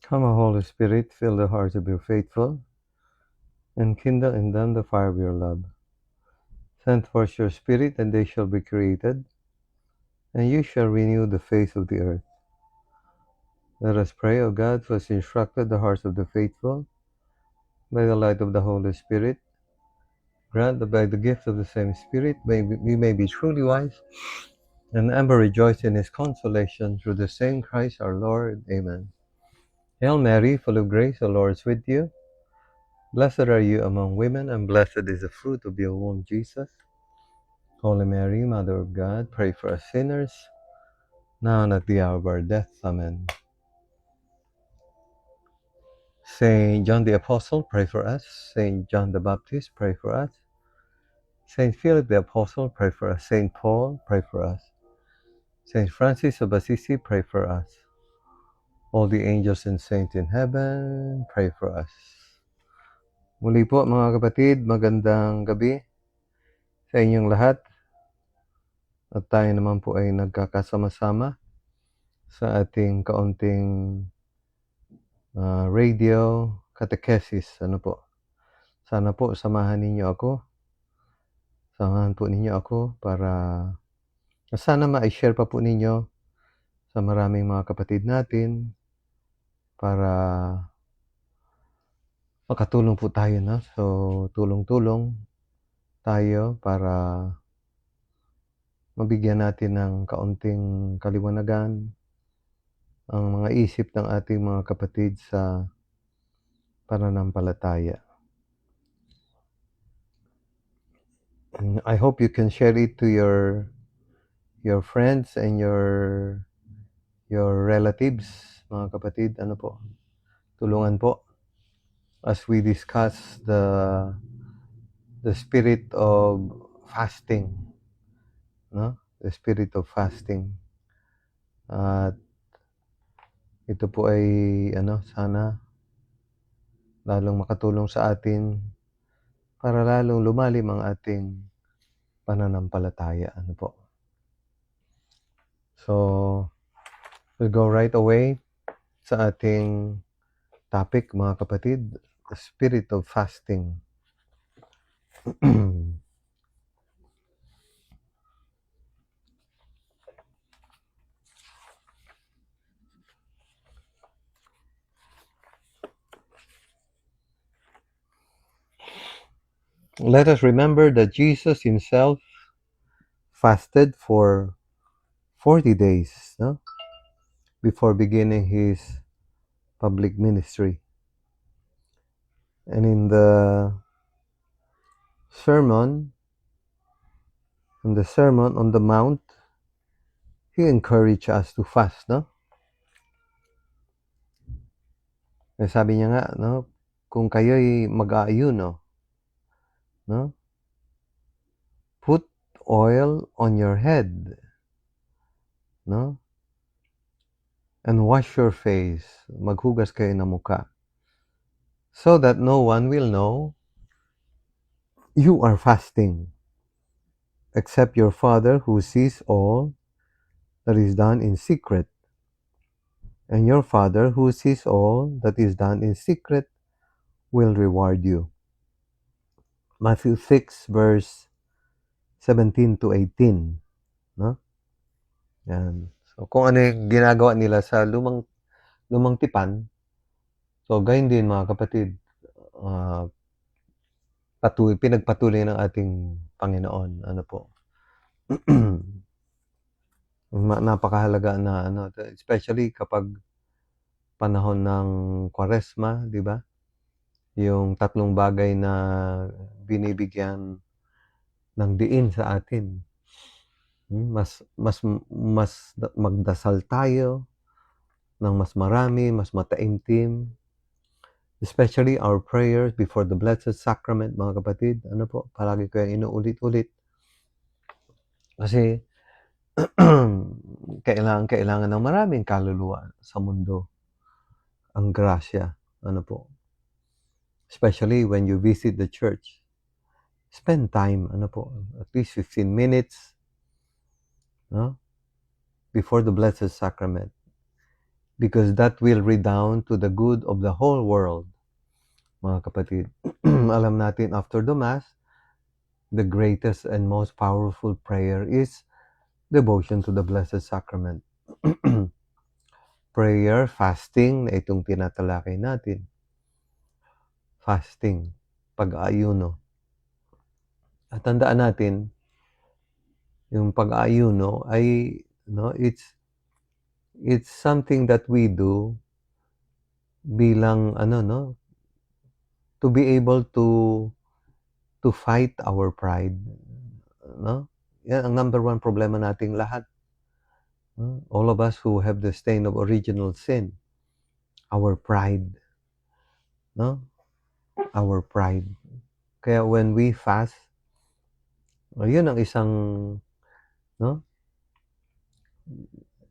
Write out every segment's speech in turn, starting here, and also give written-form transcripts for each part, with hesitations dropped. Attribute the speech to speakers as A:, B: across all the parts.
A: Come, O Holy Spirit, fill the hearts of your faithful, and kindle in them the fire of your love. Send forth your Spirit, and they shall be created, and you shall renew the face of the earth. Let us pray, O God, who has instructed the hearts of the faithful by the light of the Holy Spirit. Grant that by the gift of the same Spirit we may be truly wise, and ever rejoice in his consolation through the same Christ our Lord. Amen. Hail Mary, full of grace, the Lord is with you. Blessed are you among women, and blessed is the fruit of your womb, Jesus. Holy Mary, Mother of God, pray for us sinners, now and at the hour of our death. Amen. Saint John the Apostle, pray for us. Saint John the Baptist, pray for us. Saint Philip the Apostle, pray for us. Saint Paul, pray for us. Saint Francis of Assisi, pray for us. All the angels and saints in heaven, pray for us. Muli po mga kapatid, magandang gabi sa inyong lahat. At tayo naman po ay nagkakasama-sama sa ating kaunting radio catechesis. Sana po samahan po ninyo ako para sana ma-share pa po ninyo sa maraming mga kapatid natin para makatulong po tayo, no? So, tulong-tulong tayo para mabigyan natin ng kaunting kaliwanagan ang mga isip ng ating mga kapatid sa pananampalataya. And I hope you can share it to your friends and your relatives, mga kapatid. Tulungan po as we discuss the spirit of fasting, no? The spirit of fasting. At ito po ay sana lalong makatulong sa atin para lalong lumalim ang ating pananampalataya. So, we'll go right away sa ating topic, mga kapatid, the spirit of fasting. Let us remember that Jesus himself fasted for 40 days, no? Before beginning his public ministry. And in the Sermon on the Mount, he encouraged us to fast, no? Sabi niya nga, no? Kung kayo'y mag-aayuno, no? Put oil on your head, no? And wash your face. Maghugas kayo ng mukha. So that no one will know you are fasting, except your Father who sees all that is done in secret. And your Father who sees all that is done in secret will reward you. Matthew 6 verse 17 to 18, no? Yan. So kung ano yung ginagawa nila sa lumang tipan, so gayon din mga kapatid, pinagpatuloy ng ating Panginoon. Napakahalaga na especially kapag panahon ng Kwaresma, di ba? Yung tatlong bagay na binibigyan ng diin sa atin. Mas magdasal tayo ng mas marami, mas mataimtim. Especially our prayers before the Blessed Sacrament, mga kapatid. Palagi ko yung inuulit-ulit. Kasi kailangan ng maraming kaluluwa sa mundo ang grasya. Especially when you visit the church. Spend time, at least 15 minutes, no? Before the Blessed Sacrament. because that will redound to the good of the whole world. Mga kapatid, alam natin after the Mass, the greatest and most powerful prayer is devotion to the Blessed Sacrament. Prayer, fasting, na itong tinatalakay natin. Fasting, pag-aayuno. At tandaan natin, yung pag-aayuno ay, it's something that we do bilang, to be able to fight our pride. Yan ang number one problema nating lahat. All of us who have the stain of original sin, our pride. Our pride. Kaya when we fast, yun ang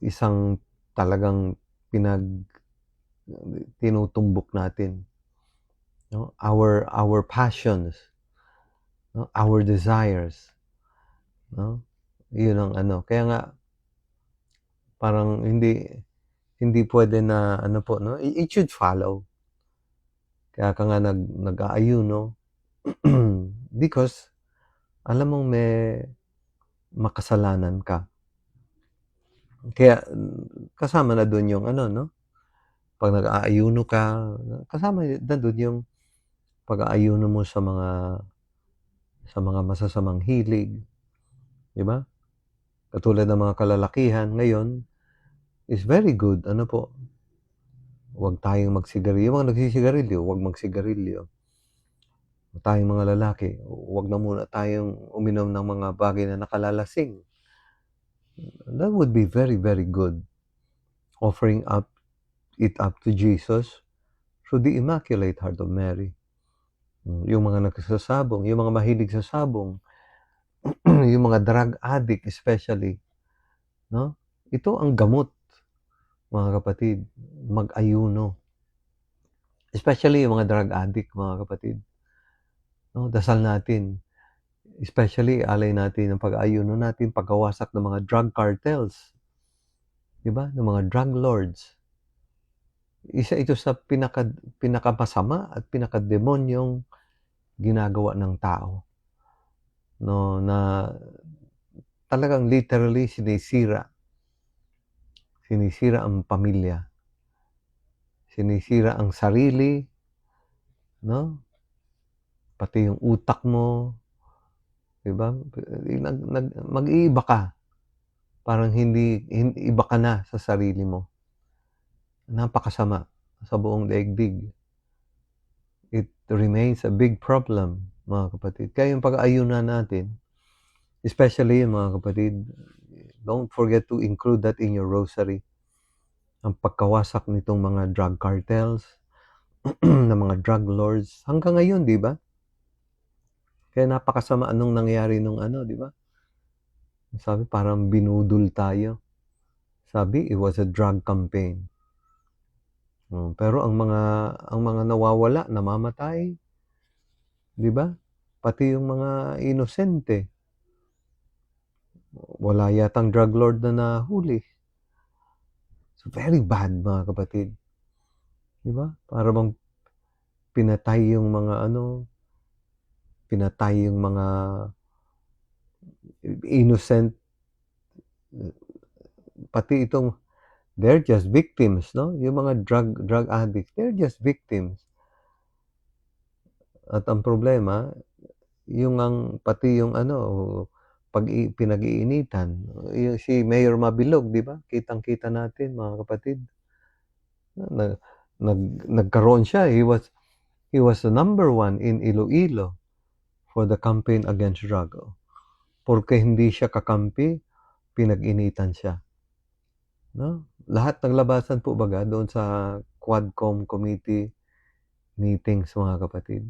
A: isang talagang tinutumbok natin. Our passions, our desires. Yun ang Kaya nga, parang hindi pwede na it should follow. Kaya ka nga nag-aayuno because alam mong may makasalanan ka. Kaya kasama na dun yung pag nag-aayuno ka, kasama na dun yung pag-aayuno mo sa mga masasamang hilig, di ba? Katulad ng mga kalalakihan ngayon is very good. Huwag tayong magsigarilyo. Yung mga nagsisigarilyo, huwag magsigarilyo. Tayong mga lalaki, huwag na muna tayong uminom ng mga bagay na nakalalasing. That would be very, very good. Offering it up to Jesus through the Immaculate Heart of Mary. Yung mga nagsasabong, yung mga mahilig sa sabong, yung mga drug addict especially, ito ang gamot, mga kapatid, mag-ayuno. Especially yung mga drug addict, mga kapatid. Dasal natin. Especially, alay natin ang pag-ayuno natin, pagkawasak ng mga drug cartels. Diba? Ng mga drug lords. Isa ito sa pinakamasama at pinakademonyong ginagawa ng tao. Na talagang literally sinisira ang pamilya. Sinisira ang sarili, pati yung utak mo, diba? Mag-iiba ka. Parang hindi iba ka na sa sarili mo. Napakasama sa buong daigdig. It remains a big problem, mga kapatid. Kaya yung pag-aayunan natin, especially mga kapatid, don't forget to include that in your rosary. Ang pagkawasak nitong mga drug cartels, ng mga drug lords, hanggang ngayon, di ba? Kaya napakasama anong nangyari nung di ba? Sabi, parang binudol tayo. Sabi, it was a drug campaign. Pero ang mga nawawala, namamatay, di ba? Pati yung mga inosente. Wala yatang drug lord na nahuli. So very bad, mga kapatid. Di ba? Para bang pinatay yung mga innocent, pati itong they're just victims, yung mga drug addicts, they're just victims. At ang problema, pati yung pinag-iinitan, yung si Mayor Mabilog, di ba? Kitang-kita natin, mga kapatid. Nagkaroon siya. He was the number one in Iloilo for the campaign against drug. Porque hindi siya kakampi, pinag-initan siya. Lahat ng labasan po baga doon sa Quadcom committee meetings, mga kapatid.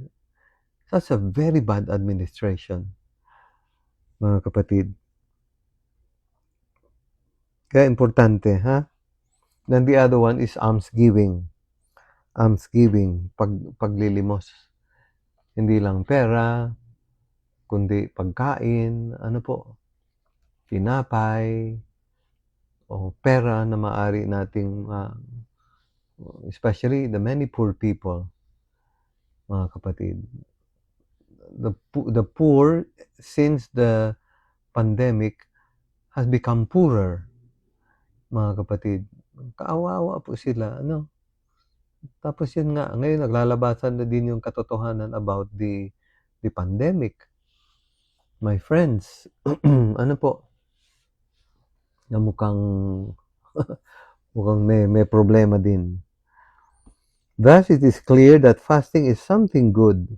A: That's a very bad administration, mga kapatid. Kaya importante, ha? Then the other one is almsgiving. Almsgiving, paglilimos. Hindi lang pera, kundi pagkain, tinapay, o pera na maaari nating especially the many poor people, mga kapatid. The poor, since the pandemic, has become poorer, mga kapatid. Kaawa-awa po sila, ano? Tapos yun nga, ngayon naglalabasan na din yung katotohanan about the pandemic. My friends, ano po, na mukhang may problema din. Thus, it is clear that fasting is something good.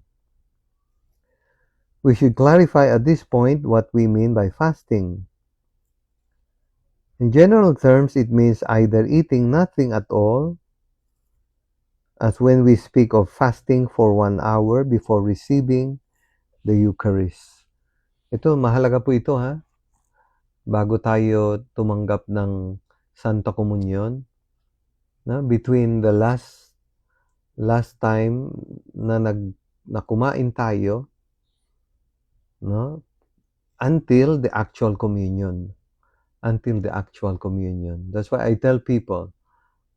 A: We should clarify at this point what we mean by fasting. In general terms, it means either eating nothing at all, as when we speak of fasting for 1 hour before receiving the Eucharist. Ito, mahalaga po ito, ha? Bago tayo tumanggap ng Santa Komunyon, na between the last time na kumain tayo, no, until the actual communion. That's why I tell people,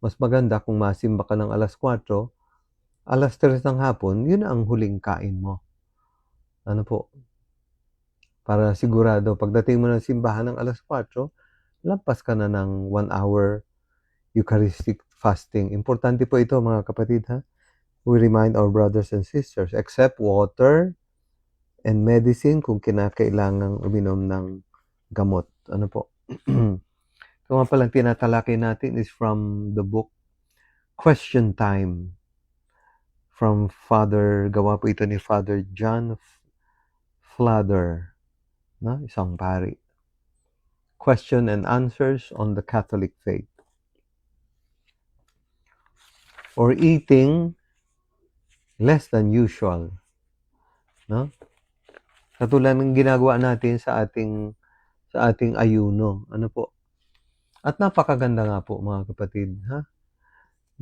A: mas maganda kung masimba ka ng alas 4, alas 3 ng hapon, yun ang huling kain mo. Ano po? Para sigurado, pagdating mo ng simbahan ng alas 4, lampas ka na ng 1 hour Eucharistic fasting. Importante po ito, mga kapatid, ha? We remind our brothers and sisters, except water and medicine kung kinakailangang uminom ng gamot. Ano po? Ito nga palang tinatalakay natin is from the book Question Time from Father, gawa po ito ni Father John Fladder, no? Isang pari. Question and answers on the Catholic faith. Or eating less than usual, no? Katulad ng ginagawa natin sa ating ayuno, ano po? At napakaganda nga po, mga kapatid, ha?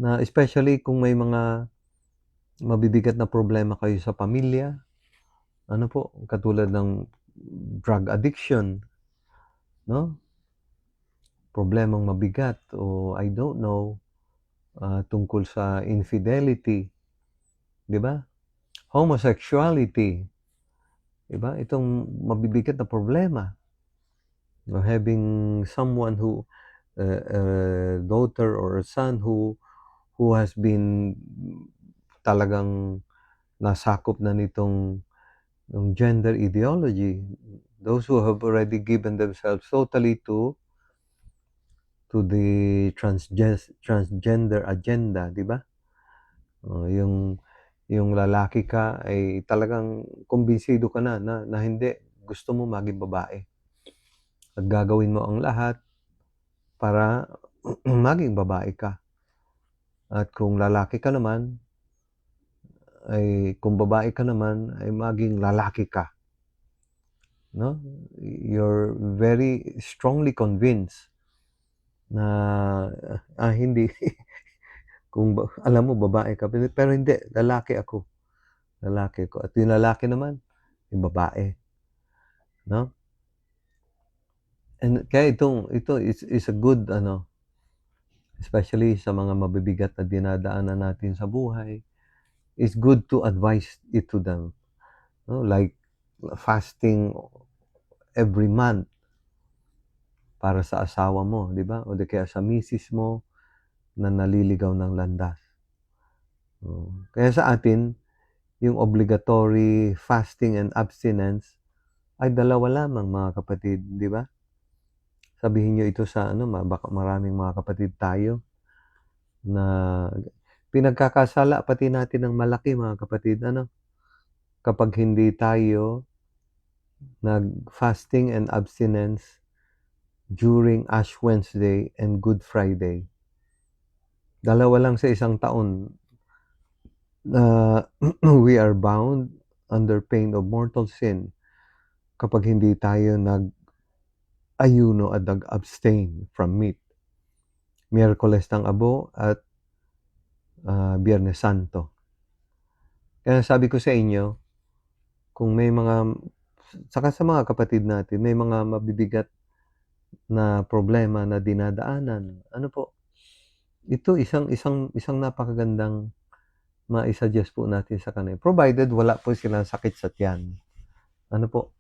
A: Na especially kung may mga mabibigat na problema kayo sa pamilya, ano po, katulad ng drug addiction, no? Problemang mabigat o I don't know, tungkol sa infidelity, 'di ba? Homosexuality, 'di ba? Itong mabibigat na problema. Having someone who a daughter or a son who has been talagang nasakop na nitong gender ideology, those who have already given themselves totally to the transgender agenda, 'di ba? Yung lalaki ka ay talagang kumbinsido ka na hindi, gusto mo maging babae. At gagawin mo ang lahat para maging babae ka. At kung lalaki ka naman, kung babae ka naman, ay maging lalaki ka. No? You're very strongly convinced na hindi kung alam mo babae ka, pero hindi, lalaki ako. At yung lalaki naman, yung babae, no? And kaya ito is a good, especially sa mga mabibigat na dinadaanan natin sa buhay, it's good to advise it to them, no? Like fasting every month para sa asawa mo, di ba? O di kaya sa misis mo na naliligaw ng landas. Kaya sa atin, yung obligatory fasting and abstinence ay 2 lamang, mga kapatid, di ba? Sabihin niyo ito sa baka maraming mga kapatid tayo na pinagkakasala pati natin ng malaki, mga kapatid, kapag hindi tayo nag-fasting and abstinence during Ash Wednesday and Good Friday. 2 lang sa isang taon na we are bound under pain of mortal sin kapag hindi tayo nag-ayuno at nag-abstain from meat. Miyerkules ng Abo at Biyernes Santo. Kaya sabi ko sa inyo, kung may saka sa mga kapatid natin, may mga mabibigat na problema na dinadaanan, ano po, Ito isang napakagandang mai-suggest po natin sa kanila, provided wala po silang sakit sa tiyan. Ano po,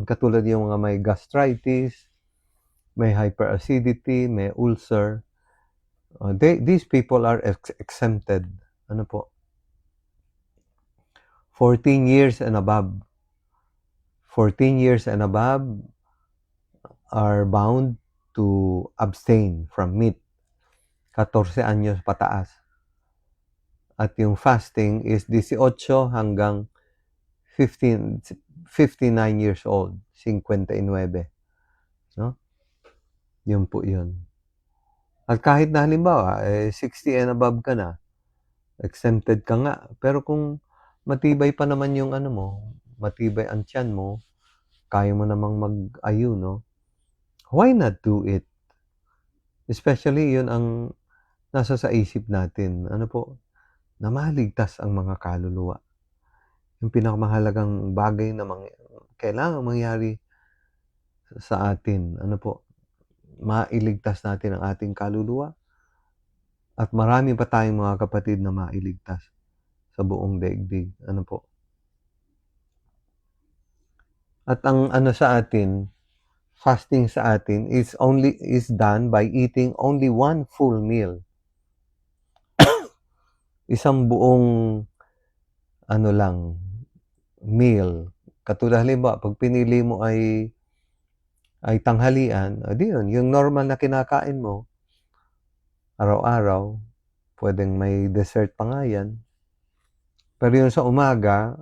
A: katulad yung mga may gastritis, may hyperacidity, may ulcer, these people are exempted. Ano po, 14 years and above. 14 years and above are bound to abstain from meat. 14 anyos pataas. At yung fasting is 18 hanggang 59 years old, 59, no? Yun po yun. At kahit na halimbawa, 60 and above ka na, exempted ka nga. Pero kung matibay pa naman yung ano mo, matibay ang tiyan mo, kaya mo namang mag-ayuno, why not do it? Especially yun ang nasa sa isip natin. Ano po, na maligtas ang mga kaluluwa. Yung pinakamahalagang bagay na kailangang mangyari sa atin. Ano po, mailigtas natin ang ating kaluluwa. At marami pa tayong mga kapatid na mailigtas sa buong daigdig. Ano po. At ang ano sa atin, fasting sa atin is done by eating only one full meal. Isang buong ano lang, meal. Katulad halimbawa, pag pinili mo ay tanghalian, di yun, yung normal na kinakain mo, araw-araw, pwedeng may dessert pa nga yan. Pero yung sa umaga,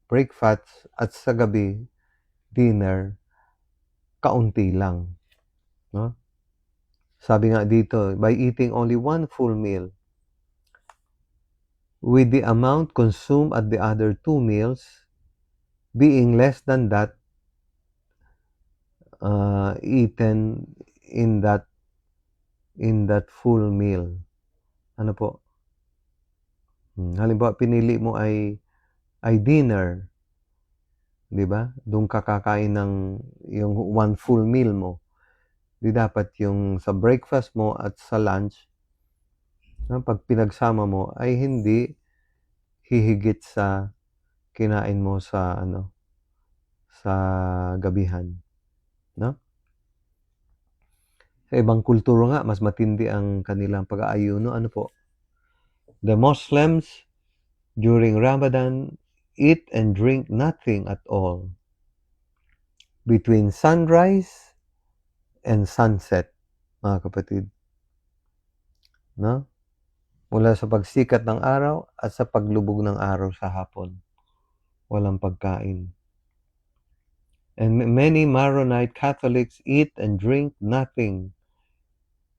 A: breakfast, at sa gabi, dinner, kaunti lang. No? Sabi nga dito, by eating only one full meal, with the amount consumed at the other 2 meals being less than that eaten in that full meal. Ano po? Halimbawa, pinili mo ay dinner, 'di ba? Doon ka kakain ng yung one full meal mo. Di dapat yung sa breakfast mo at sa lunch, pag pinagsama mo ay hindi hihigit sa kinain mo sa ano, sa gabihan, no? Sa ibang kultura nga mas matindi ang kanilang pag-aayuno. Ano po? The Muslims during Ramadan eat and drink nothing at all between sunrise and sunset, mga kapatid. No? Mula sa pagsikat ng araw at sa paglubog ng araw sa hapon. Walang pagkain. And many Maronite Catholics eat and drink nothing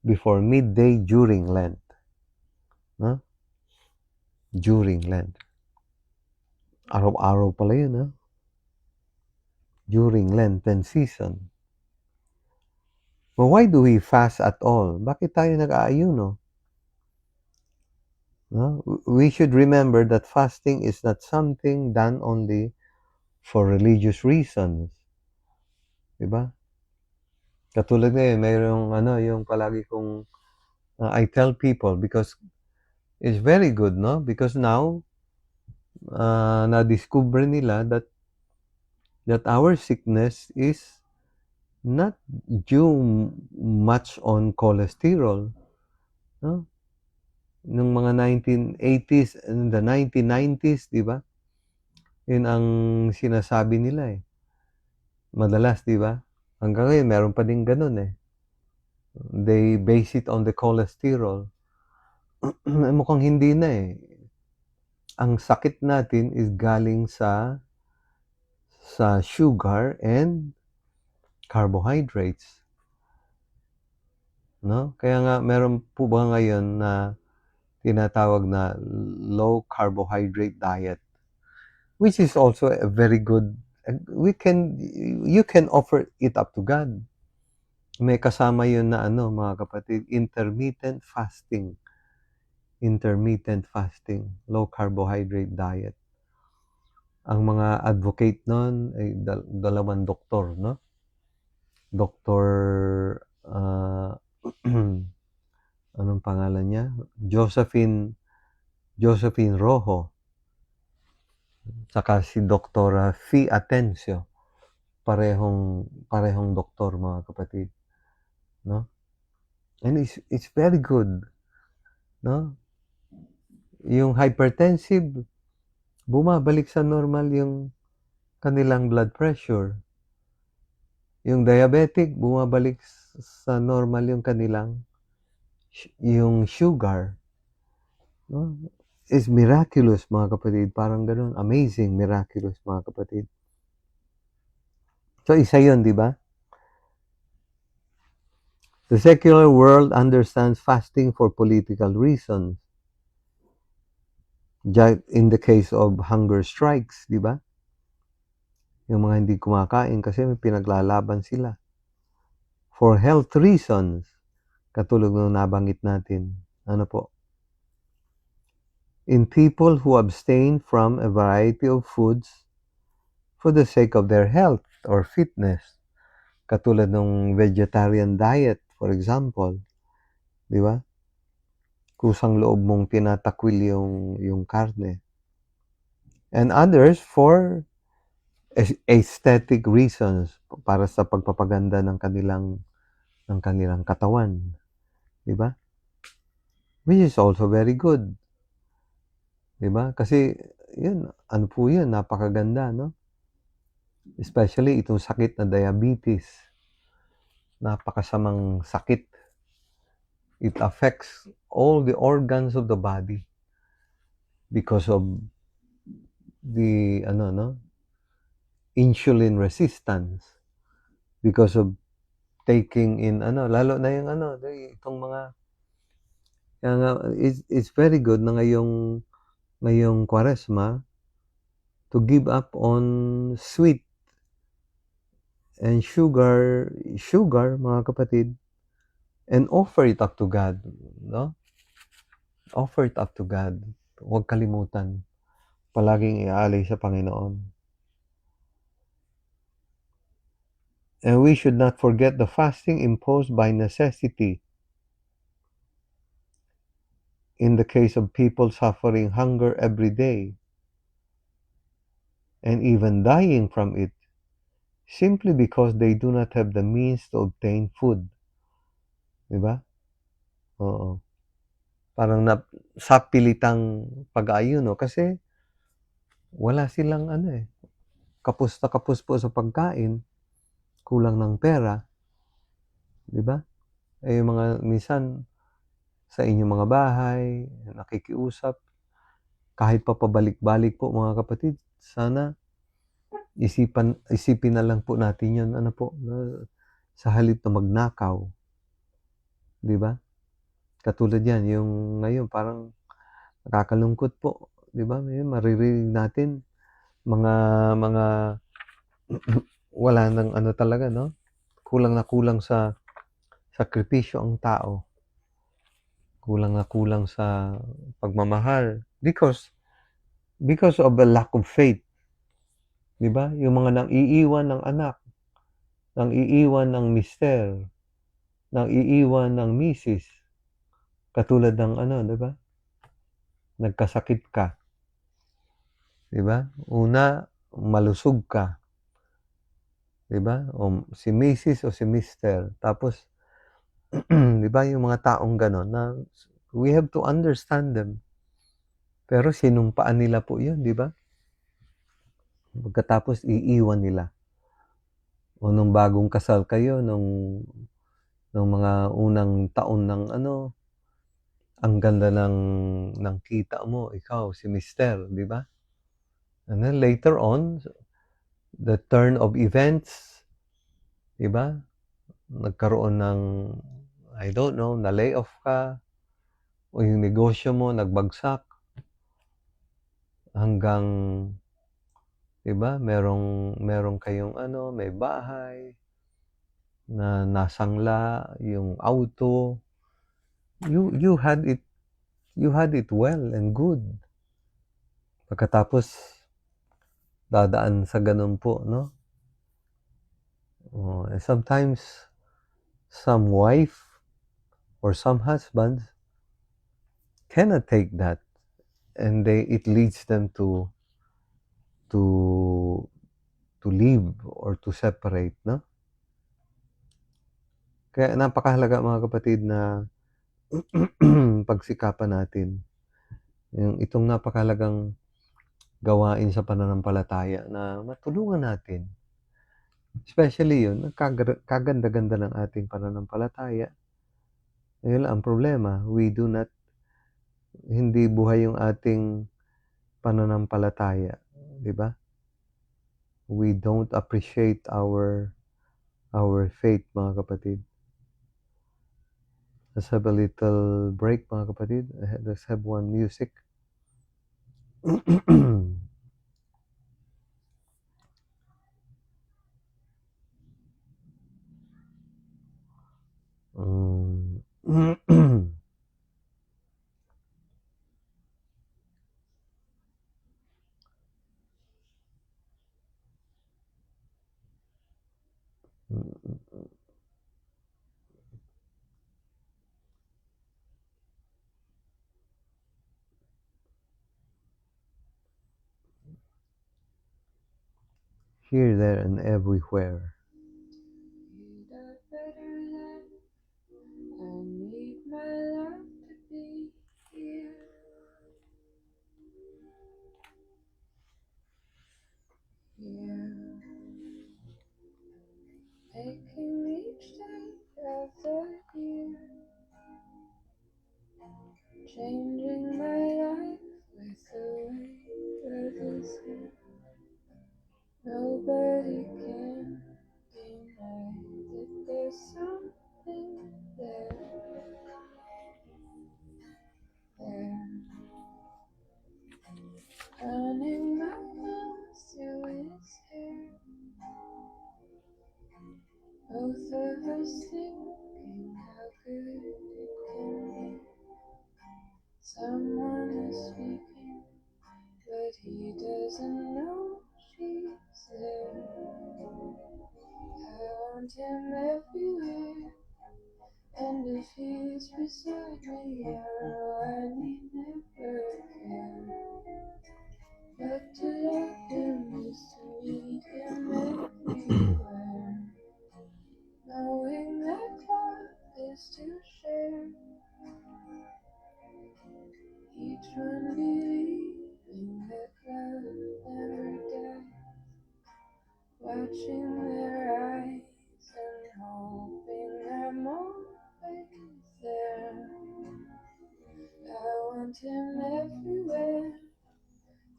A: before midday during Lent. No? During Lent. Araw-araw pala yun, ha? During Lenten season. But why do we fast at all? Bakit tayo nag-aayuno? No? We should remember that fasting is not something done only for religious reasons. Diba? Katulad ngayon, mayroong ano, yung palagi kong I tell people because it's very good, no? Because now, na-discover nila that our sickness is not due much on cholesterol, no? Nung mga 1980s and the 1990s, di ba? Yun ang sinasabi nila eh. Madalas, di ba? Hanggang ngayon, meron pa din ganun eh. They base it on the cholesterol. Mukhang hindi na eh. Ang sakit natin is galing sa sugar and carbohydrates. No? Kaya nga meron po ba ngayon na tinatawag na low carbohydrate diet, which is also a very good, you can offer it up to God. May kasama yun na ano, mga kapatid, intermittent fasting, low carbohydrate diet. Ang mga advocate nun ay dalawang doktor, no? Dr. anong pangalan niya? Josephine Rojo, saka si Doktora Fi Atencio. Parehong doktor, mga kapatid, no? And it's very good, no? Yung hypertensive, bumabalik sa normal yung kanilang blood pressure. Yung diabetic, bumabalik sa normal yung kanilang yung sugar, no? It's miraculous, mga kapatid. Parang ganun. Amazing, miraculous, mga kapatid. So, isa yun, di ba? The secular world understands fasting for political reasons. In the case of hunger strikes, di ba? Yung mga hindi kumakain kasi may pinaglalaban sila. For health reasons, katulad ng nabanggit natin. Ano po? In people who abstain from a variety of foods for the sake of their health or fitness. Katulad ng vegetarian diet, for example. Di ba? Kusang loob mong tinatakwil yung karne. And others for aesthetic reasons, para sa pagpapaganda ng kanilang katawan. Di ba? Which is also very good. Di ba? Kasi, yun, ano po yun, napakaganda, no? Especially itong sakit na diabetes. Napakasamang sakit. It affects all the organs of the body because of the, insulin resistance. Because of taking in, lalo na yung, itong mga, kaya nga, it's very good na ngayong Kwaresma to give up on sweet and sugar, mga kapatid, and offer it up to God, no? Offer it up to God. Huwag kalimutan. Palaging iaalay sa Panginoon. And we should not forget the fasting imposed by necessity in the case of people suffering hunger every day and even dying from it simply because they do not have the means to obtain food. Diba? Oo. Parang sa pilitang pag-aayuno kasi wala silang kapos na kapos po sa pagkain, kulang ng pera. Diba? Yung mga minsan sa inyong mga bahay, nakikiusap, kahit pa pabalik-balik po, mga kapatid, sana isipin na lang po natin yun, sa halip na magnakaw. Di ba? Katulad yan, yung ngayon parang nakakalungkot po. Di ba? Maririnig natin mga wala nang talaga, no? Kulang na kulang sa sakripisyo ang tao. Kulang na kulang sa pagmamahal because of a lack of faith. Di ba? Yung mga nang iiwan ng anak, nang iiwan ng mister, nang iiwan ng misis. Katulad ng di ba? Nagkasakit ka. Di ba? Una, malusog ka. Di ba? O si misis o si mister. Tapos, di ba, yung mga taong ganon na we have to understand them. Pero sinumpaan nila po yun, di ba? Pagkatapos, iiwan nila. O nung bagong kasal kayo, nung mga unang taon ng ang ganda ng kita mo, ikaw, si mister, di ba? And then later on, the turn of events, di ba? Nagkaroon ng, I don't know, na-lay off ka, o yung negosyo mo nagbagsak, hanggang, di ba, merong kayong may bahay, na nasangla, yung auto, you had it well and good. Pagkatapos, dadaan sa ganun po, no? And sometimes, some wife or some husbands cannot take that, and it leads them to leave or to separate, no? Kaya napakahalaga mga kapatid na pagsikapan natin itong napakahalagang gawain sa pananampalataya na matulungan natin. Especially yun, kaganda-ganda ng ating pananampalataya. Yun lang ang problema, hindi buhay yung ating pananampalataya, di ba? We don't appreciate our faith, mga kapatid. Let's have a little break, mga kapatid. Let's have one music. Here, there, and everywhere. I need my love to be here. Here, making each day of the year, changing my life with the weight of His hand. Nobody can deny that there's something there. Running my hands through His hair. Both of us thinking how good it can be. Someone is speaking, but he doesn't know she's there. I want him everywhere, and if he's beside me, I know I need never care. But to love him is to need him everywhere. Knowing that love is to share, each one believing that love never dies, watching their eyes and hoping I'm always there. I want him everywhere,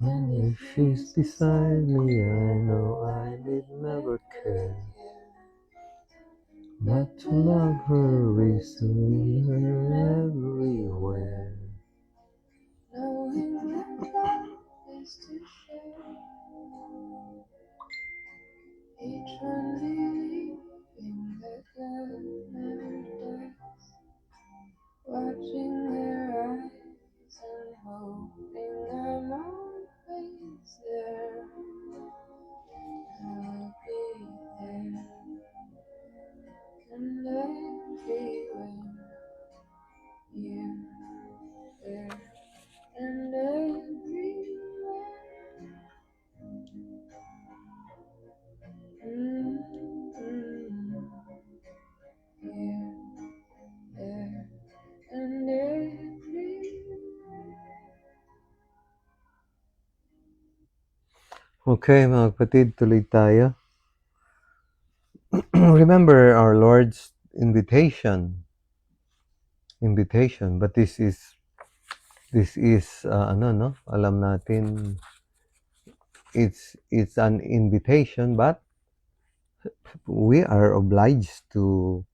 A: and if she's beside me, I know I need never care. But to love her is to need her everywhere. Knowing that love is to share, each one believing that love never dies, watching their eyes and hoping I'm always there. I'll be there and everywhere, here, there, and everywhere. Here, there, and everywhere. Okay, mga kapatid, tuloy tayo. Remember our Lord's invitation, but this is alam natin, it's an invitation, but we are obliged to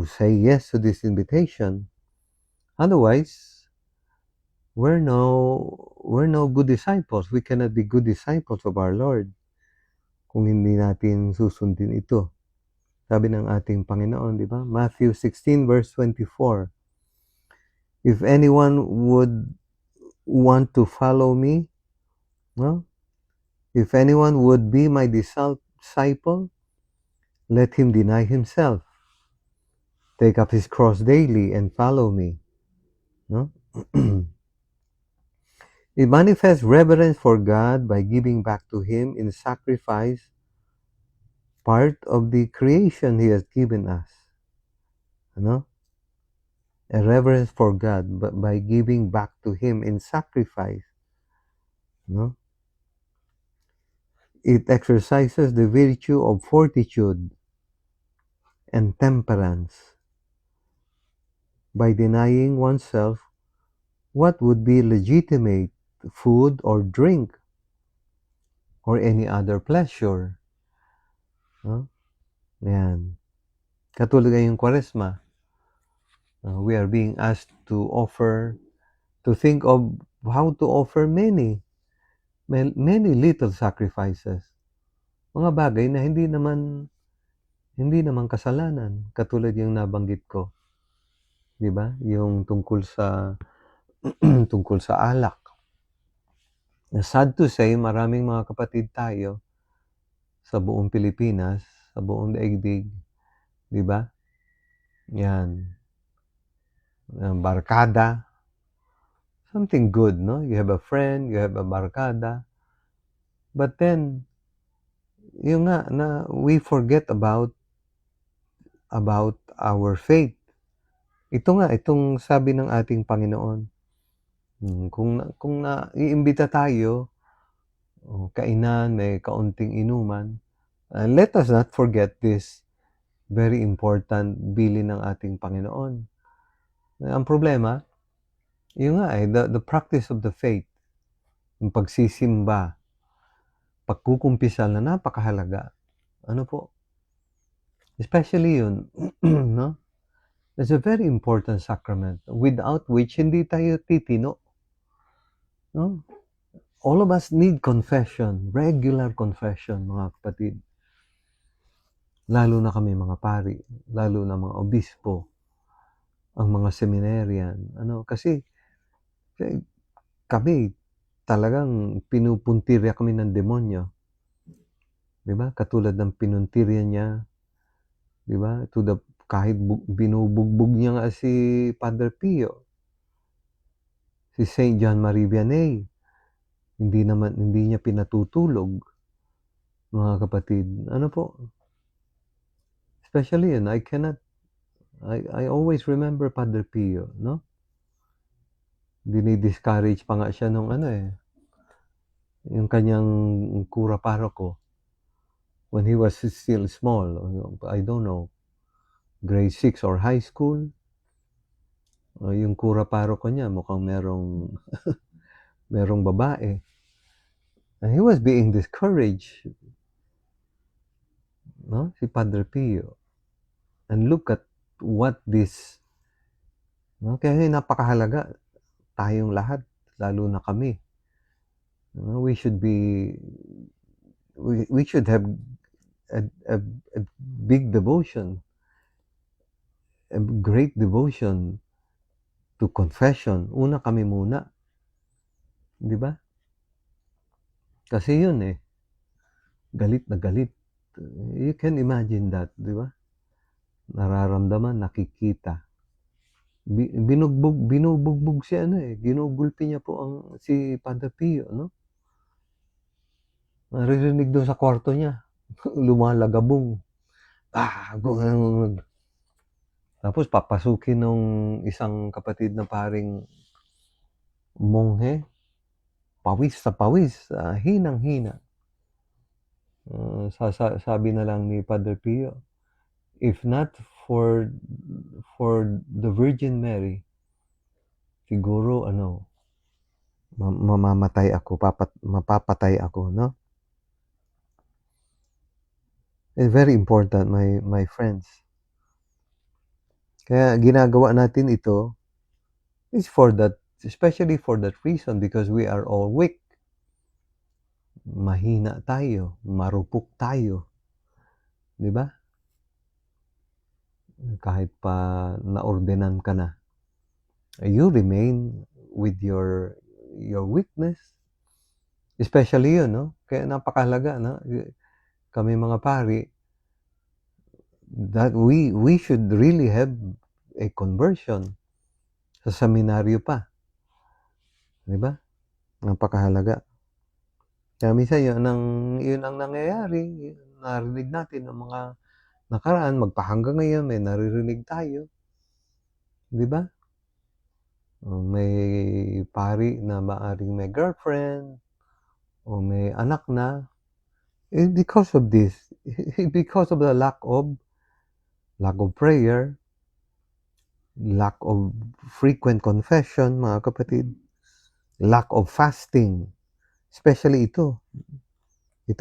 A: say yes to this invitation. Otherwise, we're no good disciples. We cannot be good disciples of our Lord kung hindi natin susundin ito. Sabi ng ating Panginoon, di ba? Matthew 16 verse 24. If anyone would want to follow me, no? If anyone would be my disciple, let him deny himself. take up his cross daily and follow me. No? It manifests reverence for God by giving back to Him in sacrifice part of the creation He has given us. No? A reverence for God by giving back to Him in sacrifice. No? It exercises the virtue of fortitude and temperance by denying oneself what would be legitimate food or drink or any other pleasure. No? Yan. Katulad ngayong Kwaresma, we are being asked to think of how to offer many little sacrifices. Mga bagay na hindi naman kasalanan, katulad yung nabanggit ko. 'Di ba? Yung tungkol sa tungkol sa alak. Sad to say, maraming mga kapatid tayo sa buong Pilipinas, sa buong daigdig, 'di ba? Yan. Barkada. Something good, no? You have a friend, you have a barkada. But then, yung nga na we forget about our faith. Ito nga, itong sabi ng ating Panginoon. Kung naiimbita tayo, kainan, may kaunting inuman, let us not forget this very important bilin ng ating Panginoon. Ang problema, yun nga the practice of the faith, yung pagsisimba, pagkukumpisal na napakahalaga. Ano po? Especially yun, no? It's a very important sacrament without which hindi tayo titino. No? All of us need confession, regular confession, mga kapatid. Lalo na kami mga pari, lalo na mga obispo, ang mga seminarian. Kasi kami talagang pinupuntirya kami ng demonyo. 'Di ba? Katulad ng pinuntirya niya, 'di ba? Kahit binubugbog niya nga si Padre Pio, si Saint John Marie Vianney, hindi niya pinatutulog, mga kapatid. Ano po? Especially yun, I always remember Padre Pio, no? Dinidiscourage pa nga siya nung yung kanyang kura paroko when he was still small. I don't know, grade 6 or high school. Yung kura paroko niya mukhang merong babae. And he was being discouraged, no? Si Padre Pio. And look at what this, no? Kaya napakahalaga tayong lahat, lalo na kami. We should have a big devotion, a great devotion to confession. Una kami muna. 'Di ba? Kasi yun galit na galit. You can imagine that, 'di ba? Nararamdaman, nakikita. Binubugbog si ginugulpi niya po si Padre Pio, no? Naririnig doon sa kwarto niya, lumalagabong. Tapos papasukin nung isang kapatid na paring monghe, pawis sa pawis, hinang-hina. Sabi na lang ni Padre Pio, if not for the Virgin Mary, siguro mapapatay ako, no? It's very important, my friends. Kaya ginagawa natin ito is especially for that reason, because we are all weak. Mahina tayo, marupok tayo. 'Di ba? Kahit pa naordenan ka na, you remain with your weakness. Especially yun, no? Kaya napakahalaga, no? Kami mga pari, that we should really have a conversion sa seminaryo pa, 'di ba? Napakahalaga. Kaya minsan yun ang nangyayari, narinig natin ng mga nakaraan, hanggang ngayon may naririnig tayo, 'di ba? May pari na maaaring may girlfriend o may anak na, because of this, because of the lack of prayer, lack of frequent confession, mga kapatid, lack of fasting, especially ito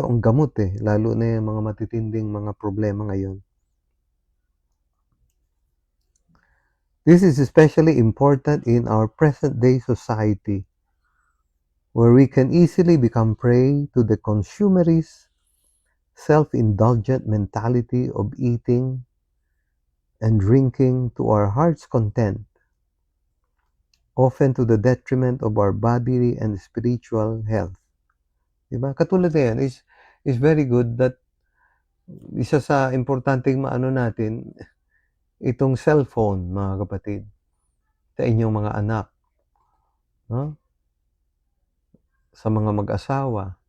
A: ang gamot, lalo na yung mga matitinding mga problema ngayon. This is especially important in our present-day society, where we can easily become prey to the consumerist, self-indulgent mentality of eating and drinking to our heart's content, often to the detriment of our bodily and spiritual health. Diba? Katulad na yan is very good that isa sa importanteng maano natin, itong cellphone, mga kapatid, sa inyong mga anak, no? Sa mga mag-asawa,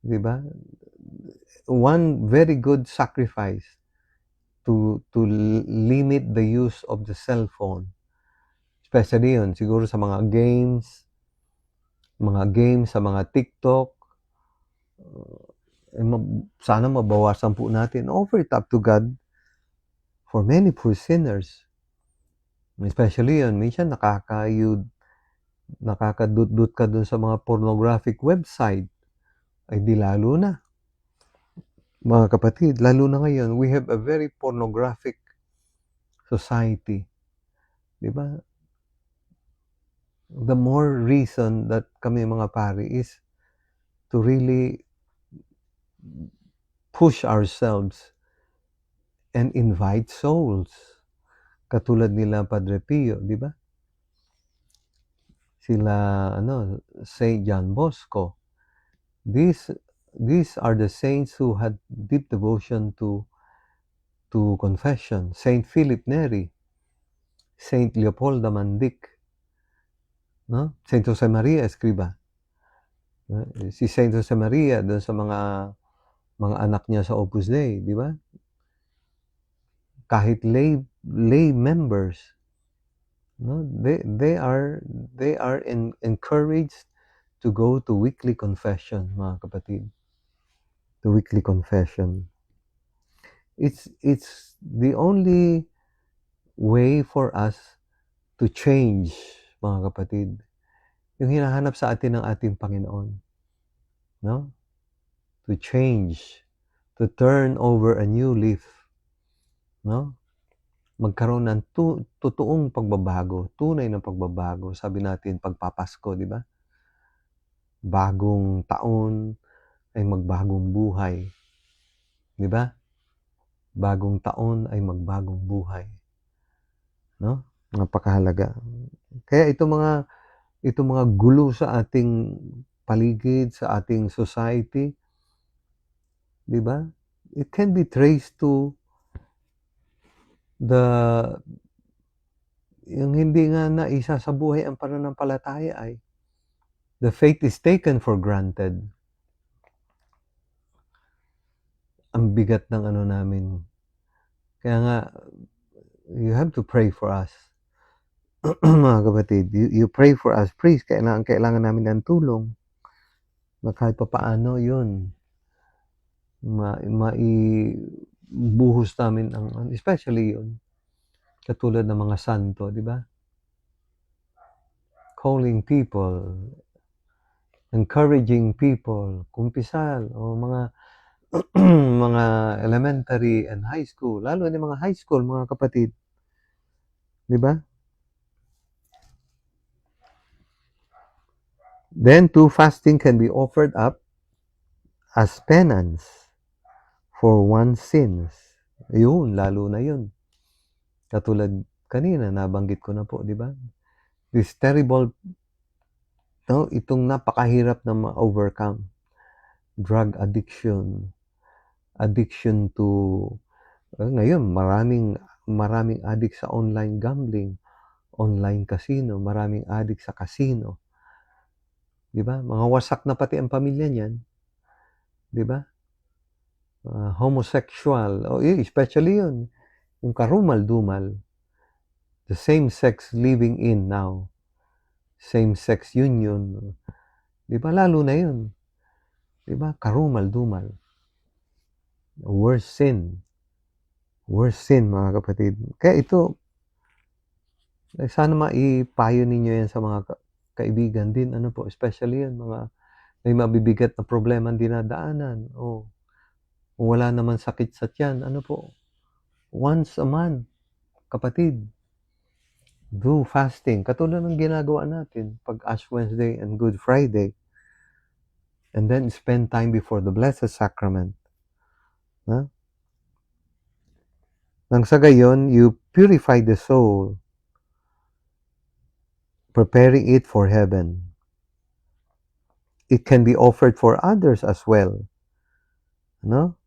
A: 'di ba? One very good sacrifice to limit the use of the cellphone. Especially yun, siguro sa mga games sa mga TikTok, sana mabawasan po natin. Offer it up to God for many poor sinners. Especially yun, minsan nakakadut-dut ka dun sa mga pornographic website, ay di lalo na. Mga kapatid, lalo na ngayon, we have a very pornographic society. Di ba? The more reason that kami mga pari is to really push ourselves and invite souls. Katulad nila Padre Pio, di ba? Sila, Saint John Bosco. These are the saints who had deep devotion to confession. Saint Philip Neri, Saint Leopoldo Mandic, no? Saint Jose Maria Escriba. Si Saint Jose Maria doon sa mga anak niya sa Opus Dei, di ba? Kahit lay members, no? They are encouraged to go to weekly confession, mga kapatid. To weekly confession. It's the only way for us to change, mga kapatid. Yung hinahanap sa atin ng ating Panginoon. No? To change, to turn over a new leaf. No? Magkaroon ng totoong pagbabago, tunay na pagbabago. Sabi natin pagpapasko, di ba? Bagong taon ay magbagong buhay. Di ba? Bagong taon ay magbagong buhay. No? Napakahalaga. Kaya itong mga gulo sa ating paligid, sa ating society, di ba? It can be traced to yung hindi nga naisa sa buhay ang pananampalataya ay the faith is taken for granted. Ang bigat ng namin. Kaya nga, you have to pray for us. Mga kapatid, you pray for us. Please, kailangan namin ng tulong. Na kahit pa paano yun, maibuhos namin especially yun, katulad ng mga santo, di ba? Calling people, encouraging people, kumpisal, o mga mga elementary and high school, lalo na mga high school, mga kapatid. Di ba? Then too, fasting can be offered up as penance for one's sins. Yun, lalo na yun. Katulad kanina, nabanggit ko na po, di ba? This terrible, itong napakahirap na ma-overcome. Drug addiction, addiction to Ngayon maraming addict sa online gambling, online casino, maraming addict sa casino, 'di ba? Mga wasak na pati ang pamilya niyan, 'di ba? Homosexual, especially 'yun, yung karumal-dumal, the same-sex living in now, same-sex union, 'di ba lalo na 'yun, 'di ba? Karumal-dumal, worst sin mga kapatid. Kaya ito, sana maipayo ninyo 'yan sa mga kaibigan din ano po, especially 'yan mga may mabibigat na problemang dinadaanan, kung wala naman sakit sa tiyan, ano po, once a month, kapatid, do fasting. Katulad ng ginagawa natin 'pag Ash Wednesday and Good Friday. And then spend time before the Blessed Sacrament. Nang sa gayon, you purify the soul, preparing it for heaven. It can be offered for others as well, no?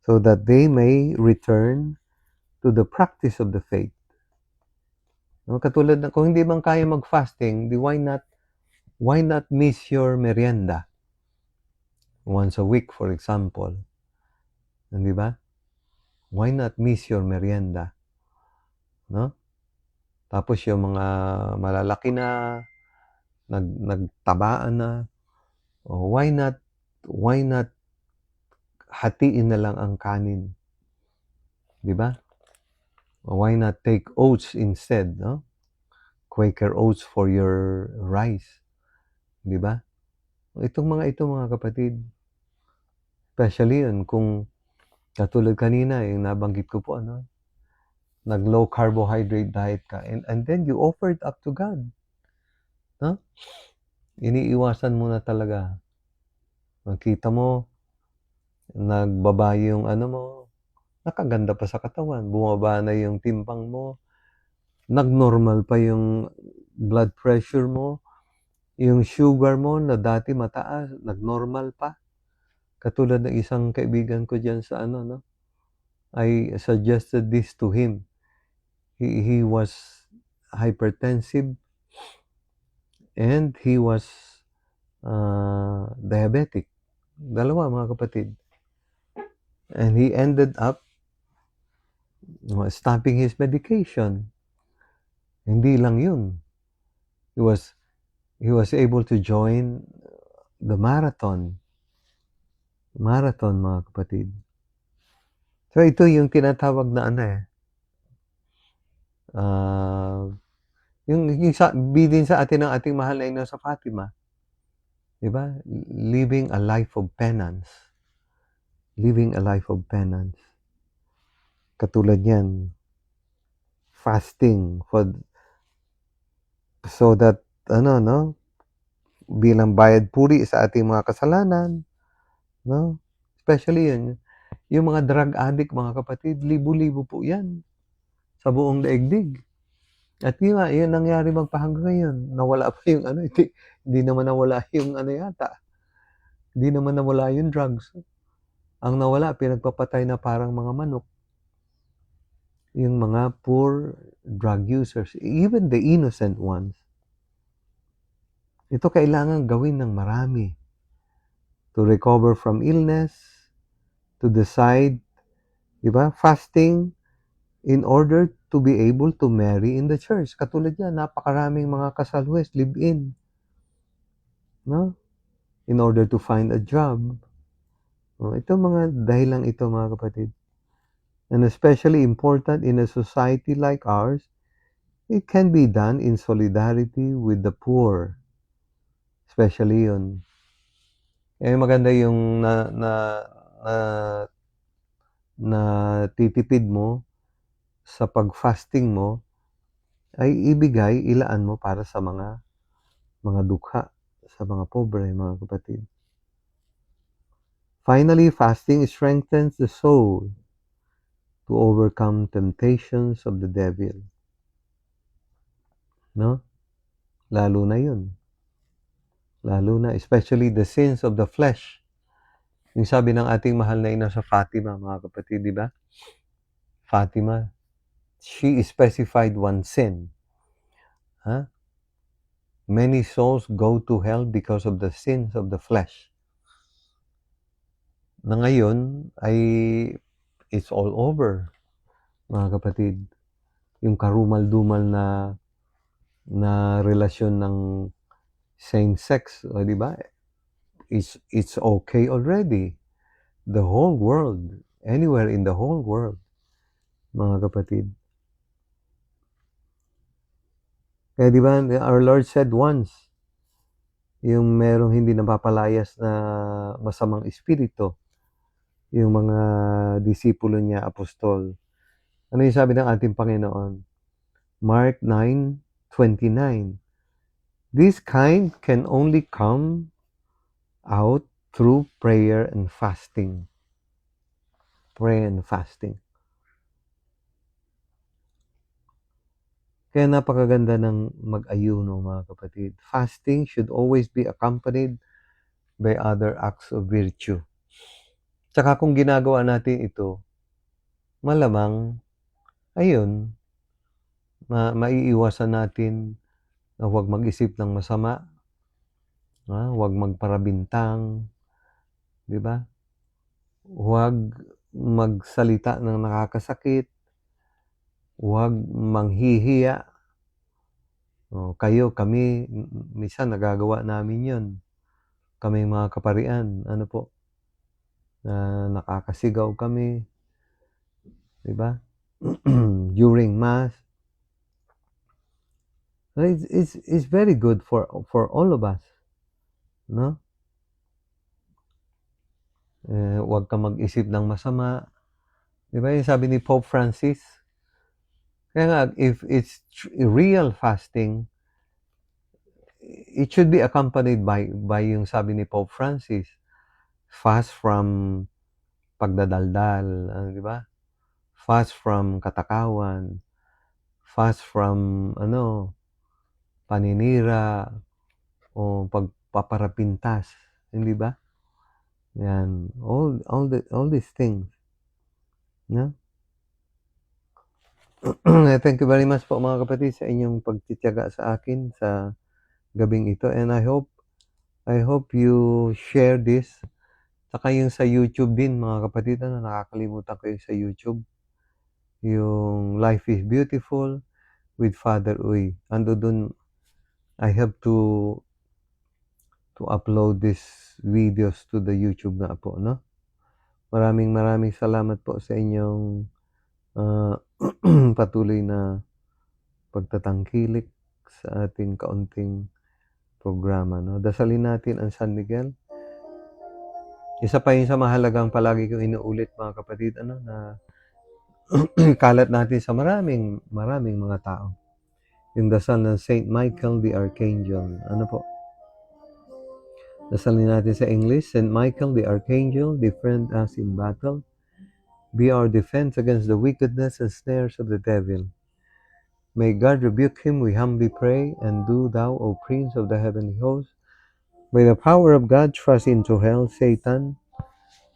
A: So that they may return to the practice of the faith. No? Katulad na, kung hindi man kaya mag-fasting, why not miss your merienda? Once a week, for example. Di ba? Why not miss your merienda? No? Tapos yung mga malalaki na, nagtabaan na, why not hatiin na lang ang kanin? Di ba? Why not take oats instead, no? Quaker oats for your rice. Di ba? Itong mga kapatid, especially yun, kung katulad kanina, yung nabanggit ko po, nag-low carbohydrate diet ka, and then you offer it up to God. No? Iniiwasan mo na talaga. Makita mo, nagbaba yung mo, nakaganda pa sa katawan, bumaba na yung timbang mo, nag-normal pa yung blood pressure mo, yung sugar mo na dati mataas, nag-normal pa. Katulad ng isang kaibigan ko dyan sa I suggested this to him. He was hypertensive and he was diabetic. Dalawa mga kapatid. And he ended up stopping his medication. Hindi lang yun. He was able to join the marathon. Marathon, mga kapatid. So, ito yung tinatawag na yung bilin sa atin ng ating mahal na Ina sa Fatima. Diba? Living a life of penance. Living a life of penance. Katulad yan. Fasting so that, bilang bayad puri sa ating mga kasalanan, no? Especially yun, yung mga drug addict, mga kapatid, libo-libo po yan sa buong daigdig. At yun nangyari magpahanggang ngayon. Nawala pa yung hindi naman nawala yung yata. Hindi naman nawala yung drugs. Ang nawala, pinagpapatay na parang mga manok. Yung mga poor drug users, even the innocent ones. Ito kailangan gawin ng marami to recover from illness, to decide, di ba, fasting in order to be able to marry in the church. Katulad yan, napakaraming mga kasalwes, live-in, no? In order to find a job. Ito mga dahilan ito, mga kapatid. And especially important in a society like ours, it can be done in solidarity with the poor. Especially yun. Maganda yung na titipid mo sa pag-fasting mo ay ilaan mo para sa mga dukha, sa mga pobre, mga kapatid. Finally, fasting strengthens the soul to overcome temptations of the devil. No? Lalo na yun. Lalo na, especially the sins of the flesh. Yung sabi ng ating mahal na Ina sa Fatima, mga kapatid, di ba? Fatima, she specified one sin. Huh? Many souls go to hell because of the sins of the flesh. Na ngayon ay it's all over, mga kapatid. Yung karumal-dumal na relasyon ng same sex, o di ba? It's okay already. The whole world, anywhere in the whole world, mga kapatid. Kaya di ba, our Lord said once, yung merong hindi napapalayas na masamang espiritu, yung mga disipulo niya, apostol. Ano yung sabi ng ating Panginoon? Mark 9:29. This kind can only come out through prayer and fasting. Prayer and fasting. Kaya napakaganda ng mag-ayuno, mga kapatid. Fasting should always be accompanied by other acts of virtue. Tsaka kung ginagawa natin ito, malamang, ayun, maiiwasan natin na huwag mag-isip ng masama, huwag magparabintang, di ba? Huwag magsalita ng nakakasakit, huwag manghihiya. Kayo, kami, minsan nagagawa namin yun. Kami mga kaparian, ano po, nakakasigaw kami, di ba? During Mass. It's very good for all of us, no? Huwag ka mag-isip ng masama. Di ba yung sabi ni Pope Francis? Kaya nga, if it's real fasting, it should be accompanied by yung sabi ni Pope Francis, fast from pagdadaldal, di ba? Fast from katakawan, fast from paninira o pagpaparapintas, hindi ba? Yan, all these things, no? Thank you very much po, mga kapatid, sa inyong pagtitiyaga sa akin sa gabing ito, and I hope you share this. Saka yung sa YouTube din, mga kapatid, nakakalimutan ko yung sa YouTube, yung Life is Beautiful with Father Uy. Ando dun, I have to upload these videos to the YouTube na po, no? Maraming salamat po sa inyong patuloy na pagtatangkilik sa ating kaunting programa, no? Dasalin natin ang San Miguel. Isa pa yun sa mahalagang palagi kong inuulit, mga kapatid, na kalat natin sa maraming mga tao. Yung dasal ng Saint Michael the Archangel. Ano po? Dasalin natin sa English. Saint Michael the Archangel, defend us in battle. Be our defense against the wickedness and snares of the devil. May God rebuke him, we humbly pray, and do thou, O Prince of the heavenly host, by the power of God, thrust into hell Satan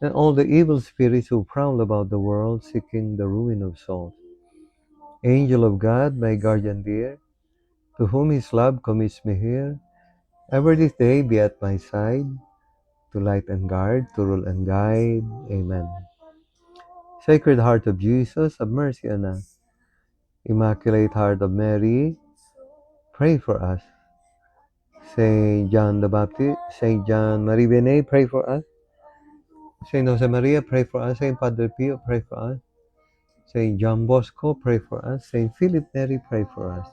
A: and all the evil spirits who prowl about the world, seeking the ruin of souls. Angel of God, my guardian dear, to whom his love commits me here, ever this day be at my side, to light and guard, to rule and guide. Amen. Sacred Heart of Jesus, have mercy on us. Immaculate Heart of Mary, pray for us. Saint John the Baptist, Saint John Marie Vianney, pray for us. Saint Jose Maria, pray for us. Saint Padre Pio, pray for us. Saint John Bosco, pray for us. Saint Philip Neri, pray for us.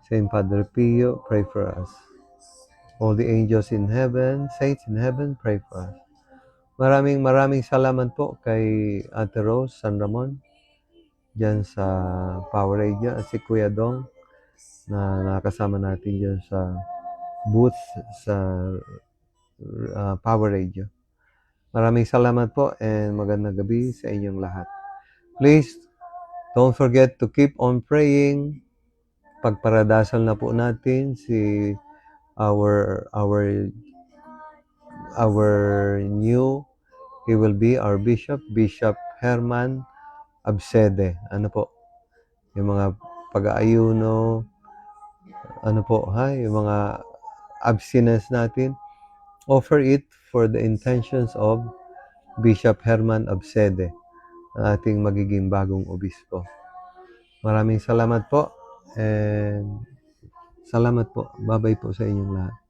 A: Saint Padre Pio, pray for us. All the angels in heaven, saints in heaven, pray for us. Maraming salamat po kay Ate Rose San Ramon dyan sa Power Radio at si Kuya Dong na nakasama natin dyan sa booth sa Power Radio. Maraming salamat po and magandang gabi sa inyong lahat. Please, don't forget to keep on praying. Pagparadasal na po natin si our new, he will be our Bishop Herman Absede. Ano po, yung mga pag-aayuno, ano po, yung mga abstinence natin, offer it for the intentions of Bishop Herman Absede, ating magiging bagong obispo. Maraming salamat po and salamat po. Babay po sa inyong lahat.